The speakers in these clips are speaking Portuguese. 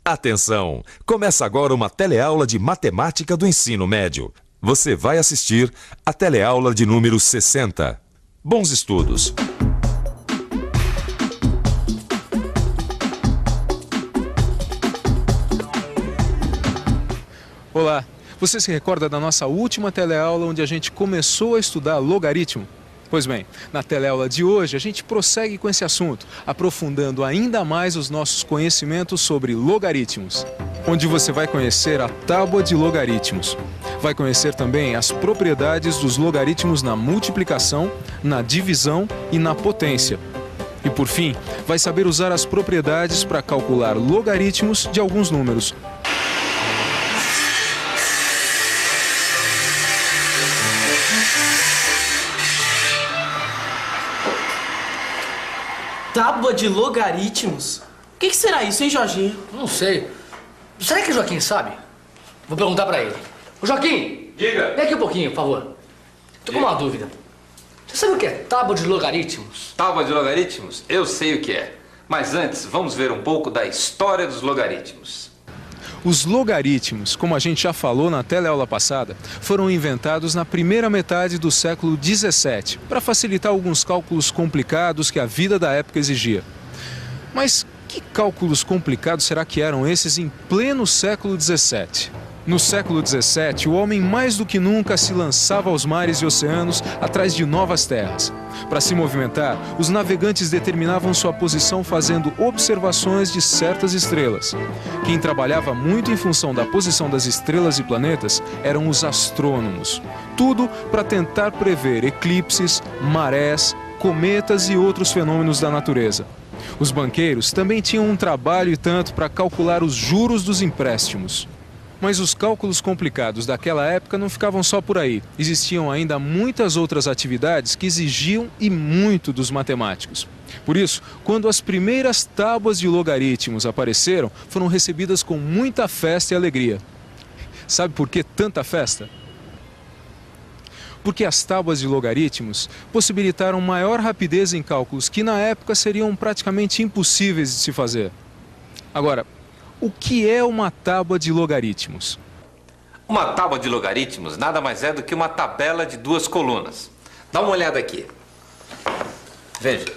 Atenção! Começa agora uma teleaula de matemática do ensino médio. Você vai assistir a teleaula de número 60. Bons estudos! Olá! Você se recorda da nossa última teleaula onde a gente começou a estudar logaritmo? Pois bem, na teleaula de hoje a gente prossegue com esse assunto, aprofundando ainda mais os nossos conhecimentos sobre logaritmos, onde você vai conhecer a tábua de logaritmos. Vai conhecer também as propriedades dos logaritmos na multiplicação, na divisão e na potência. E por fim, vai saber usar as propriedades para calcular logaritmos de alguns números. Tábua de logaritmos? O que será isso, hein, Jorginho? Não sei. Será que o Joaquim sabe? Vou perguntar pra ele. Ô, Joaquim! Diga! Vem aqui um pouquinho, por favor. Tô com uma dúvida. Você sabe o que é tábua de logaritmos? Tábua de logaritmos? Eu sei o que é. Mas antes, vamos ver um pouco da história dos logaritmos. Os logaritmos, como a gente já falou na teleaula passada, foram inventados na primeira metade do século XVII, para facilitar alguns cálculos complicados que a vida da época exigia. Mas que cálculos complicados será que eram esses em pleno século XVII? No século XVII, o homem mais do que nunca se lançava aos mares e oceanos atrás de novas terras. Para se movimentar, os navegantes determinavam sua posição fazendo observações de certas estrelas. Quem trabalhava muito em função da posição das estrelas e planetas eram os astrônomos. Tudo para tentar prever eclipses, marés, cometas e outros fenômenos da natureza. Os banqueiros também tinham um trabalho e tanto para calcular os juros dos empréstimos. Mas os cálculos complicados daquela época não ficavam só por aí. Existiam ainda muitas outras atividades que exigiam e muito dos matemáticos. Por isso, quando as primeiras tábuas de logaritmos apareceram, foram recebidas com muita festa e alegria. Sabe por que tanta festa? Porque as tábuas de logaritmos possibilitaram maior rapidez em cálculos que na época seriam praticamente impossíveis de se fazer. Agora, o que é uma tábua de logaritmos? Uma tábua de logaritmos nada mais é do que uma tabela de duas colunas. Dá uma olhada aqui. Veja.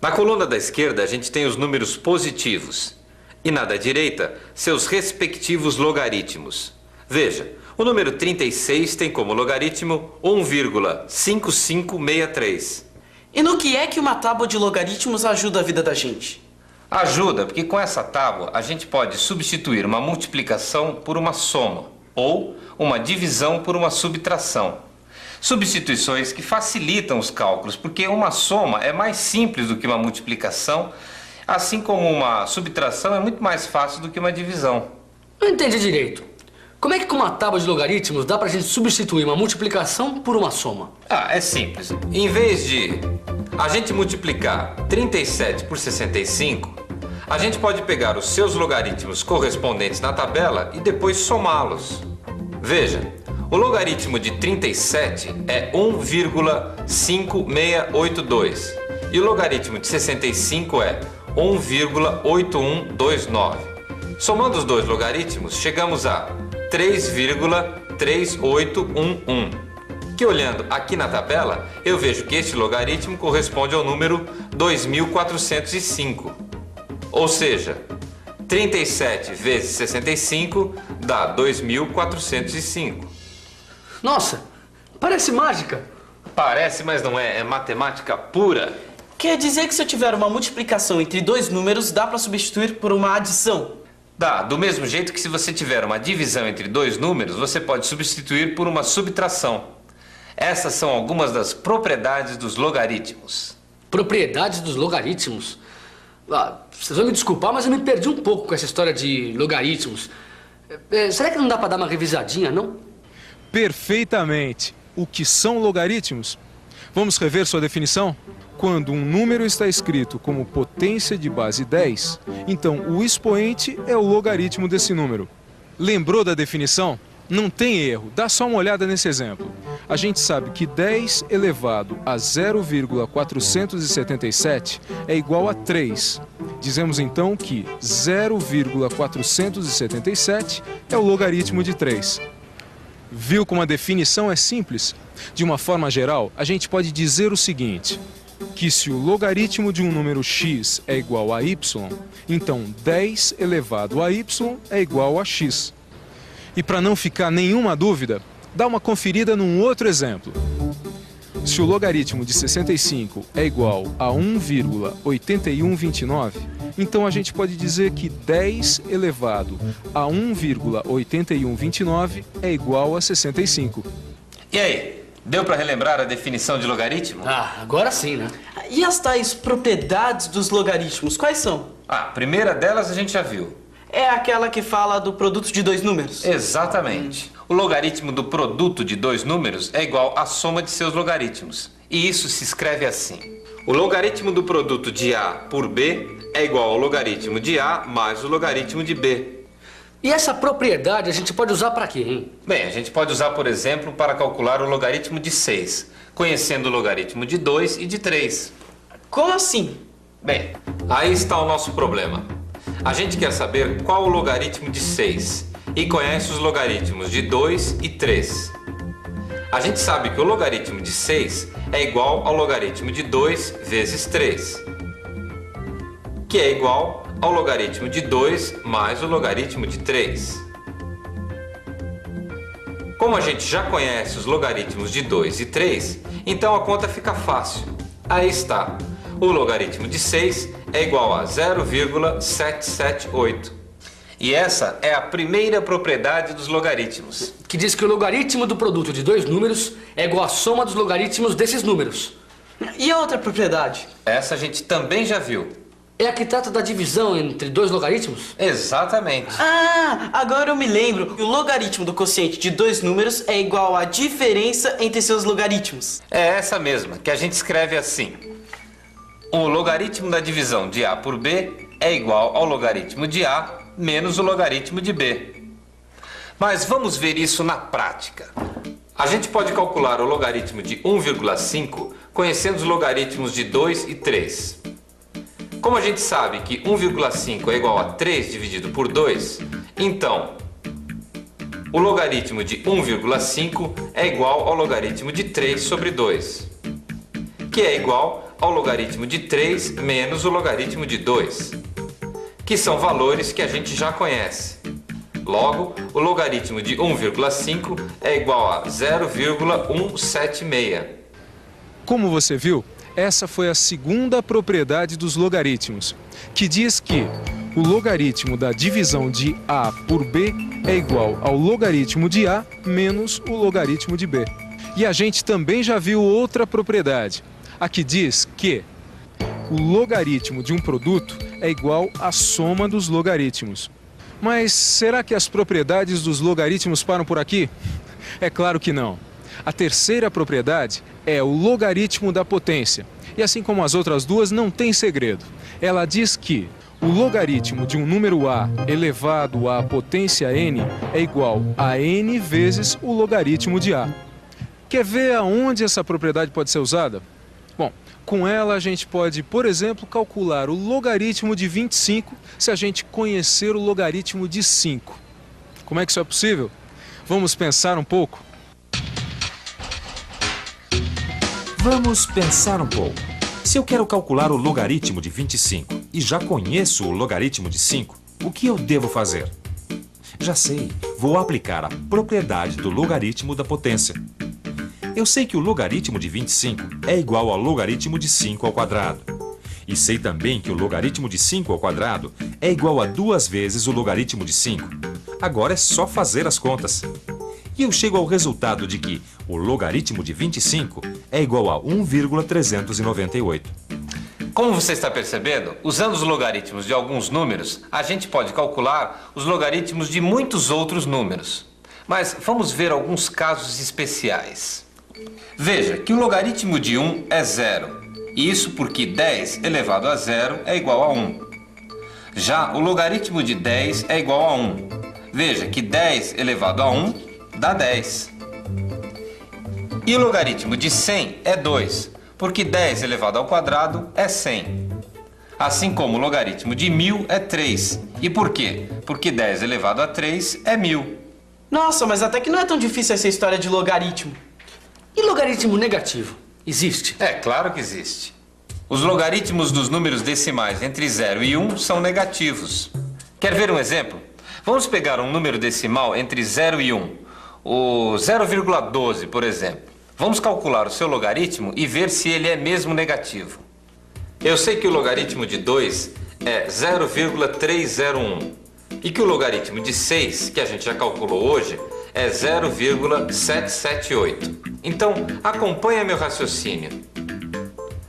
Na coluna da esquerda a gente tem os números positivos e na da direita seus respectivos logaritmos. Veja, o número 36 tem como logaritmo 1,5563. E no que é que uma tábua de logaritmos ajuda a vida da gente? Ajuda, porque com essa tábua a gente pode substituir uma multiplicação por uma soma ou uma divisão por uma subtração. Substituições que facilitam os cálculos, porque uma soma é mais simples do que uma multiplicação, assim como uma subtração é muito mais fácil do que uma divisão. Não entendi direito. Como é que com uma tábua de logaritmos dá pra gente substituir uma multiplicação por uma soma? É simples. Em vez de a gente multiplicar 37 por 65, a gente pode pegar os seus logaritmos correspondentes na tabela e depois somá-los. Veja, o logaritmo de 37 é 1,5682 e o logaritmo de 65 é 1,8129. Somando os dois logaritmos, chegamos a 3,3811. Que olhando aqui na tabela, eu vejo que este logaritmo corresponde ao número 2405. Ou seja, 37 vezes 65 dá 2405. Nossa, parece mágica. Parece, mas não é. É matemática pura. Quer dizer que se eu tiver uma multiplicação entre dois números, dá para substituir por uma adição? Dá, do mesmo jeito que se você tiver uma divisão entre dois números, você pode substituir por uma subtração. Essas são algumas das propriedades dos logaritmos. Propriedades dos logaritmos? Vocês vão me desculpar, mas eu me perdi um pouco com essa história de logaritmos. Será que não dá para dar uma revisadinha, não? Perfeitamente. O que são logaritmos? Vamos rever sua definição? Quando um número está escrito como potência de base 10, então o expoente é o logaritmo desse número. Lembrou da definição? Não tem erro, dá só uma olhada nesse exemplo. A gente sabe que 10 elevado a 0,477 é igual a 3. Dizemos então que 0,477 é o logaritmo de 3. Viu como a definição é simples? De uma forma geral, a gente pode dizer o seguinte, que se o logaritmo de um número x é igual a y, então 10 elevado a y é igual a x. E para não ficar nenhuma dúvida, dá uma conferida num outro exemplo. Se o logaritmo de 65 é igual a 1,8129, então a gente pode dizer que 10 elevado a 1,8129 é igual a 65. E aí, deu para relembrar a definição de logaritmo? Ah, agora sim, né? E as tais propriedades dos logaritmos, quais são? A primeira delas a gente já viu. É aquela que fala do produto de dois números? Exatamente. O logaritmo do produto de dois números é igual à soma de seus logaritmos. E isso se escreve assim. O logaritmo do produto de A por B é igual ao logaritmo de A mais o logaritmo de B. E essa propriedade a gente pode usar para quê, hein? Bem, a gente pode usar, por exemplo, para calcular o logaritmo de 6, conhecendo o logaritmo de 2 e de 3. Como assim? Bem, aí está o nosso problema. A gente quer saber qual o logaritmo de 6 e conhece os logaritmos de 2 e 3. A gente sabe que o logaritmo de 6 é igual ao logaritmo de 2 vezes 3, que é igual ao logaritmo de 2 mais o logaritmo de 3. Como a gente já conhece os logaritmos de 2 e 3, então a conta fica fácil. Aí está. O logaritmo de 6 é igual a 0,778. E essa é a primeira propriedade dos logaritmos. Que diz que o logaritmo do produto de dois números é igual à soma dos logaritmos desses números. E a outra propriedade? Essa a gente também já viu. É a que trata da divisão entre dois logaritmos? Exatamente. Ah, agora eu me lembro que o logaritmo do quociente de dois números é igual à diferença entre seus logaritmos. É essa mesma, que a gente escreve assim. O logaritmo da divisão de A por B é igual ao logaritmo de A menos o logaritmo de B. Mas vamos ver isso na prática. A gente pode calcular o logaritmo de 1,5 conhecendo os logaritmos de 2 e 3. Como a gente sabe que 1,5 é igual a 3 dividido por 2, então o logaritmo de 1,5 é igual ao logaritmo de 3 sobre 2, que é igual ao logaritmo de 3 menos o logaritmo de 2, que são valores que a gente já conhece. Logo, o logaritmo de 1,5 é igual a 0,176. Como você viu, essa foi a segunda propriedade dos logaritmos, que diz que o logaritmo da divisão de A por B é igual ao logaritmo de A menos o logaritmo de B. E a gente também já viu outra propriedade, a que diz que o logaritmo de um produto é igual à soma dos logaritmos. Mas será que as propriedades dos logaritmos param por aqui? É claro que não. A terceira propriedade é o logaritmo da potência. E assim como as outras duas, não tem segredo. Ela diz que o logaritmo de um número A elevado à potência n é igual a n vezes o logaritmo de A. Quer ver aonde essa propriedade pode ser usada? Bom, com ela a gente pode, por exemplo, calcular o logaritmo de 25 se a gente conhecer o logaritmo de 5. Como é que isso é possível? Vamos pensar um pouco? Vamos pensar um pouco. Se eu quero calcular o logaritmo de 25 e já conheço o logaritmo de 5, o que eu devo fazer? Já sei, vou aplicar a propriedade do logaritmo da potência. Eu sei que o logaritmo de 25 é igual ao logaritmo de 5 ao quadrado. E sei também que o logaritmo de 5 ao quadrado é igual a 2 vezes o logaritmo de 5. Agora é só fazer as contas. E eu chego ao resultado de que o logaritmo de 25 é igual a 1,398. Como você está percebendo, usando os logaritmos de alguns números, a gente pode calcular os logaritmos de muitos outros números. Mas vamos ver alguns casos especiais. Veja que o logaritmo de 1 é 0. Isso porque 10 elevado a 0 é igual a 1. Já o logaritmo de 10 é igual a 1. Veja que 10 elevado a 1 dá 10. E o logaritmo de 100 é 2, porque 10 elevado ao quadrado é 100. Assim como o logaritmo de 1000 é 3. E por quê? Porque 10 elevado a 3 é 1000. Nossa, mas até que não é tão difícil essa história de logaritmo. E logaritmo negativo? Existe? É claro que existe. Os logaritmos dos números decimais entre 0 e 1 são negativos. Quer ver um exemplo? Vamos pegar um número decimal entre 0 e 1. O 0,12, por exemplo. Vamos calcular o seu logaritmo e ver se ele é mesmo negativo. Eu sei que o logaritmo de 2 é 0,301 e que o logaritmo de 6, que a gente já calculou hoje, é 0,778. Então, acompanha meu raciocínio.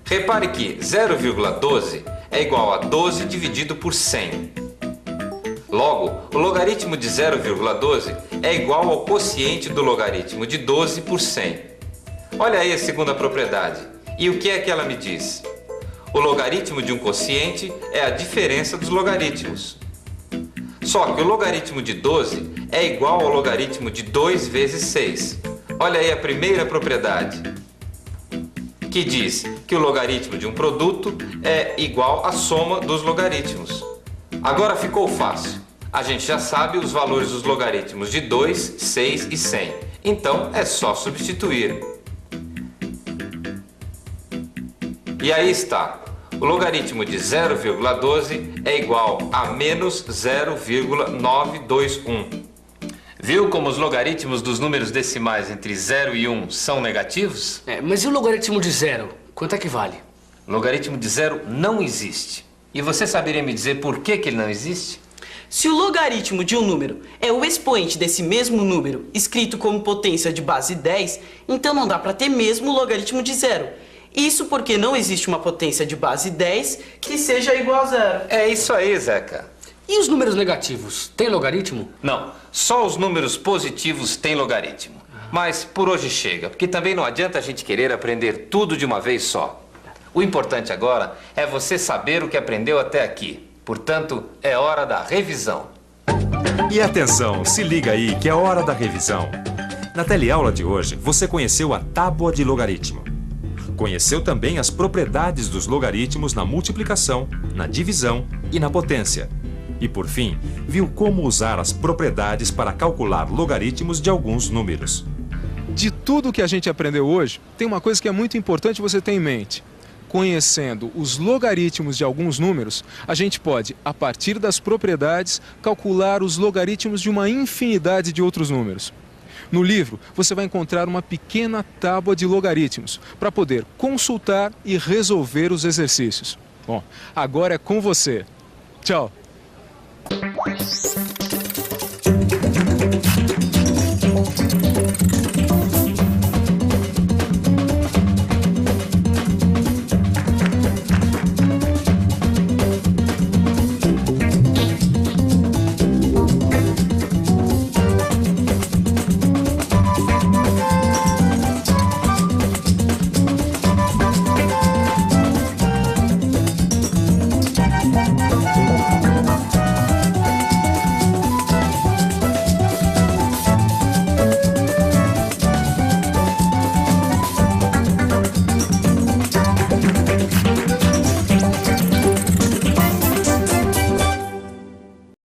Repare que 0,12 é igual a 12 dividido por 100. Logo, o logaritmo de 0,12 é igual ao quociente do logaritmo de 12 por 100. Olha aí a segunda propriedade. E o que é que ela me diz? O logaritmo de um quociente é a diferença dos logaritmos. Só que o logaritmo de 12 é igual ao logaritmo de 2 vezes 6. Olha aí a primeira propriedade, que diz que o logaritmo de um produto é igual à soma dos logaritmos. Agora ficou fácil. A gente já sabe os valores dos logaritmos de 2, 6 e 100. Então é só substituir. E aí está. O logaritmo de 0,12 é igual a menos 0,921. Viu como os logaritmos dos números decimais entre 0 e 1 são negativos? Mas e o logaritmo de 0? Quanto é que vale? O logaritmo de 0 não existe. E você saberia me dizer por que ele não existe? Se o logaritmo de um número é o expoente desse mesmo número, escrito como potência de base 10, então não dá para ter mesmo o logaritmo de 0. Isso porque não existe uma potência de base 10 que seja igual a 0. É isso aí, Zeca. E os números negativos? Tem logaritmo? Não, só os números positivos têm logaritmo. Mas por hoje chega, porque também não adianta a gente querer aprender tudo de uma vez só. O importante agora é você saber o que aprendeu até aqui. Portanto, é hora da revisão. E atenção, se liga aí que é hora da revisão. Na teleaula de hoje, você conheceu a tábua de logaritmo. Conheceu também as propriedades dos logaritmos na multiplicação, na divisão e na potência. E, por fim, viu como usar as propriedades para calcular logaritmos de alguns números. De tudo que a gente aprendeu hoje, tem uma coisa que é muito importante você ter em mente. Conhecendo os logaritmos de alguns números, a gente pode, a partir das propriedades, calcular os logaritmos de uma infinidade de outros números. No livro, você vai encontrar uma pequena tábua de logaritmos para poder consultar e resolver os exercícios. Bom, agora é com você. Tchau!